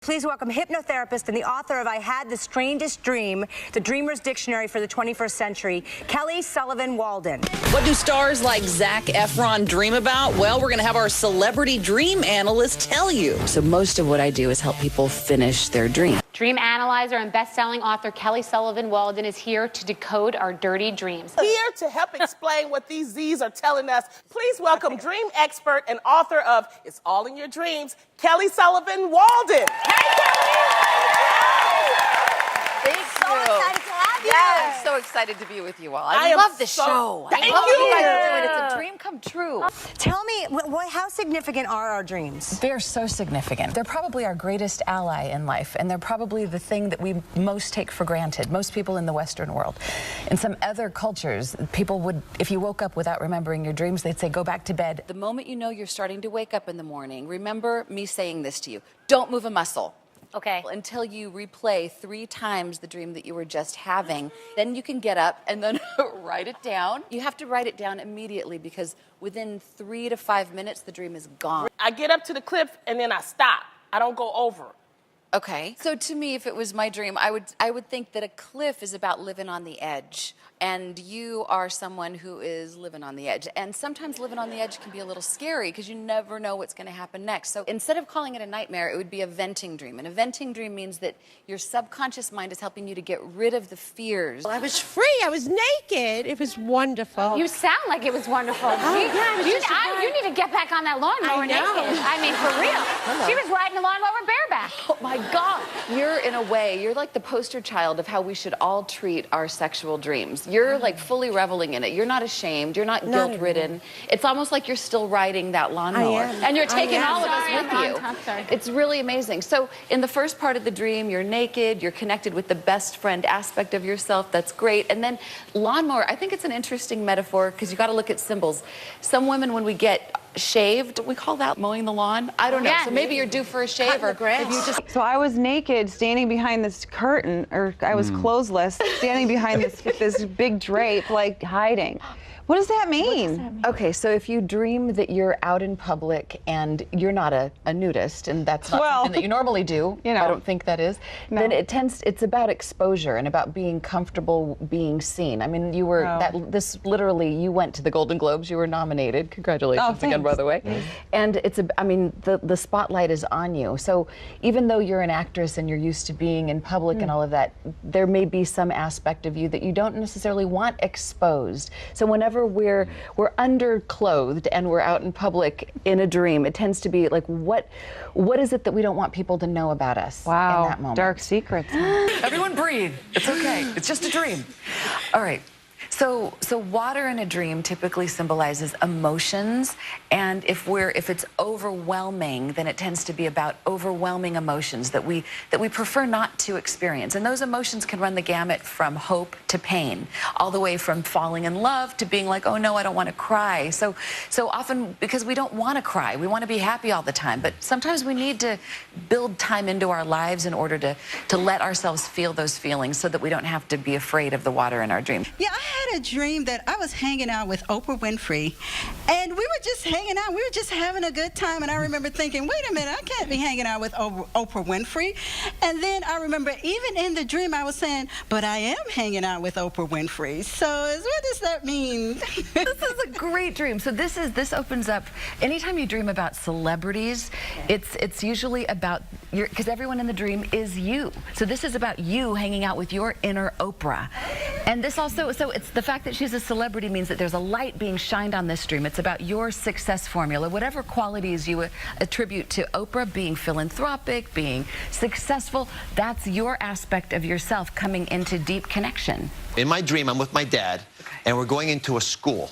Please welcome hypnotherapist and the author of I Had the Strangest Dream, the Dreamer's Dictionary for the 21st Century, Sullivan Walden. What do stars like Zac Efron dream about? Well, we're going to have our celebrity dream analyst tell you. So most of what I do is help people finish their dream. Dream analyzer and best-selling author Sullivan Walden is here to decode our dirty dreams. Here to help explain what these Z's are telling us, please welcome dream expert and author of It's All in Your Dreams, Sullivan Walden. I'm so excited to be with you all. I love the show. I love what you guys are doing. It's a dream come true. Tell me, how significant are our dreams? They're so significant. They're probably our greatest ally in life, and they're probably the thing that we most take for granted, most people in the Western world. In some other cultures, people would, if you woke up without remembering your dreams, they'd say, go back to bed. The moment you know you're starting to wake up in the morning, remember me saying this to you. Don't move a muscle. Okay. Until you replay 3 times the dream that you were just having. Then you can get up and then write it down. You have to write it down immediately because within 3 to 5 minutes, the dream is gone. I get up to the cliff and then I stop. I don't go over. Okay. So to me, if it was my dream, I would think that a cliff is about living on the edge. And you are someone who is living on the edge. And sometimes living on the edge can be a little scary because you never know what's going to happen next. So instead of calling it a nightmare, it would be a venting dream. And a venting dream means that your subconscious mind is helping you to get rid of the fears. I was free. I was naked. It was wonderful. You sound like it was wonderful. You need to get back on that lawnmower naked. I mean, for real. Hello. She was riding the lawnmower bareback. Oh my God. You're, in a way, you're like the poster child of how we should all treat our sexual dreams. You're like fully reveling in it. You're not ashamed. You're not guilt-ridden. It's almost like you're still riding that lawnmower. And you're taking all of us with you. It's really amazing. So in the first part of the dream, you're naked. You're connected with the best friend aspect of yourself. That's great. And then lawnmower, I think it's an interesting metaphor because you got to look at symbols. Some women, when we get shaved, we call that mowing the lawn. I don't know. So maybe you're due for a shave, or if you just. So I was naked, standing behind this curtain, or I was clothesless, standing behind this big drape, like hiding. What does that mean? Okay, so if you dream that you're out in public and you're not a nudist, and that's not something that you normally do, I don't think that is, then it's about exposure and about being comfortable being seen. I mean, you were, literally, you went to the Golden Globes, you were nominated. Congratulations again, by the way. And the spotlight is on you. So even though you're an actress and you're used to being in public and all of that, there may be some aspect of you that you don't necessarily want exposed. So whenever we're underclothed and we're out in public in a dream, it tends to be like, what is it that we don't want people to know about us in that moment? Dark secrets. Everyone breathe. It's okay. It's just a dream. All right. So water in a dream typically symbolizes emotions, and if it's overwhelming, then it tends to be about overwhelming emotions that we prefer not to experience. And those emotions can run the gamut from hope to pain, all the way from falling in love to being like, oh no, I don't want to cry. So often, because we don't want to cry, we want to be happy all the time, but sometimes we need to build time into our lives in order to let ourselves feel those feelings so that we don't have to be afraid of the water in our dream. Yeah, I had a dream that I was hanging out with Oprah Winfrey, and we were just hanging out. We were just having a good time, and I remember thinking, wait a minute, I can't be hanging out with Oprah Winfrey. And then I remember even in the dream I was saying, but I am hanging out with Oprah Winfrey. So what does that mean? This is a great dream. So this opens up, anytime you dream about celebrities, it's usually about because everyone in the dream is you. So this is about you hanging out with your inner Oprah. And this also, so it's the fact that she's a celebrity means that there's a light being shined on this dream. It's about your success formula, whatever qualities you attribute to Oprah, being philanthropic, being successful, that's your aspect of yourself coming into deep connection. In my dream, I'm with my dad, and we're going into a school.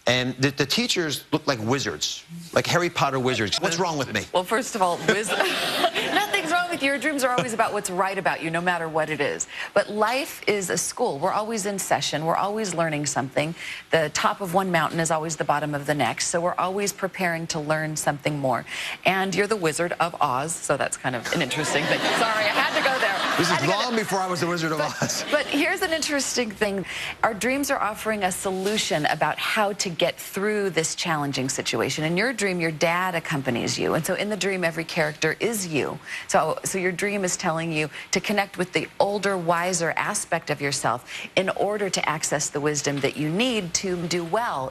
And the teachers look like wizards, like Harry Potter wizards. What's wrong with me? Well, first of all, nothing's wrong with you. Your dreams are always about what's right about you, no matter what it is. But life is a school. We're always in session. We're always learning something. The top of one mountain is always the bottom of the next. So we're always preparing to learn something more. And you're the Wizard of Oz, so that's kind of an interesting thing. Sorry, I had to go there. This is long before I was the Wizard of Oz. But here's an interesting thing. Our dreams are offering a solution about how to get through this challenging situation. In your dream, your dad accompanies you. And so in the dream, every character is you. So your dream is telling you to connect with the older, wiser aspect of yourself in order to access the wisdom that you need to do well.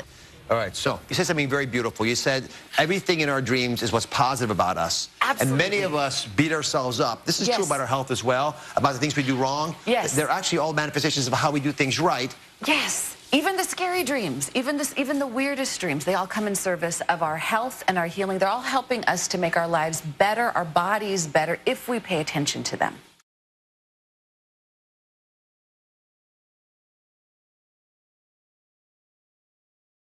All right, so you said something very beautiful. You said everything in our dreams is what's positive about us. Absolutely. And many of us beat ourselves up. This is true about our health as well, about the things we do wrong. Yes. They're actually all manifestations of how we do things right. Yes. Even the scary dreams, even the weirdest dreams, they all come in service of our health and our healing. They're all helping us to make our lives better, our bodies better, if we pay attention to them.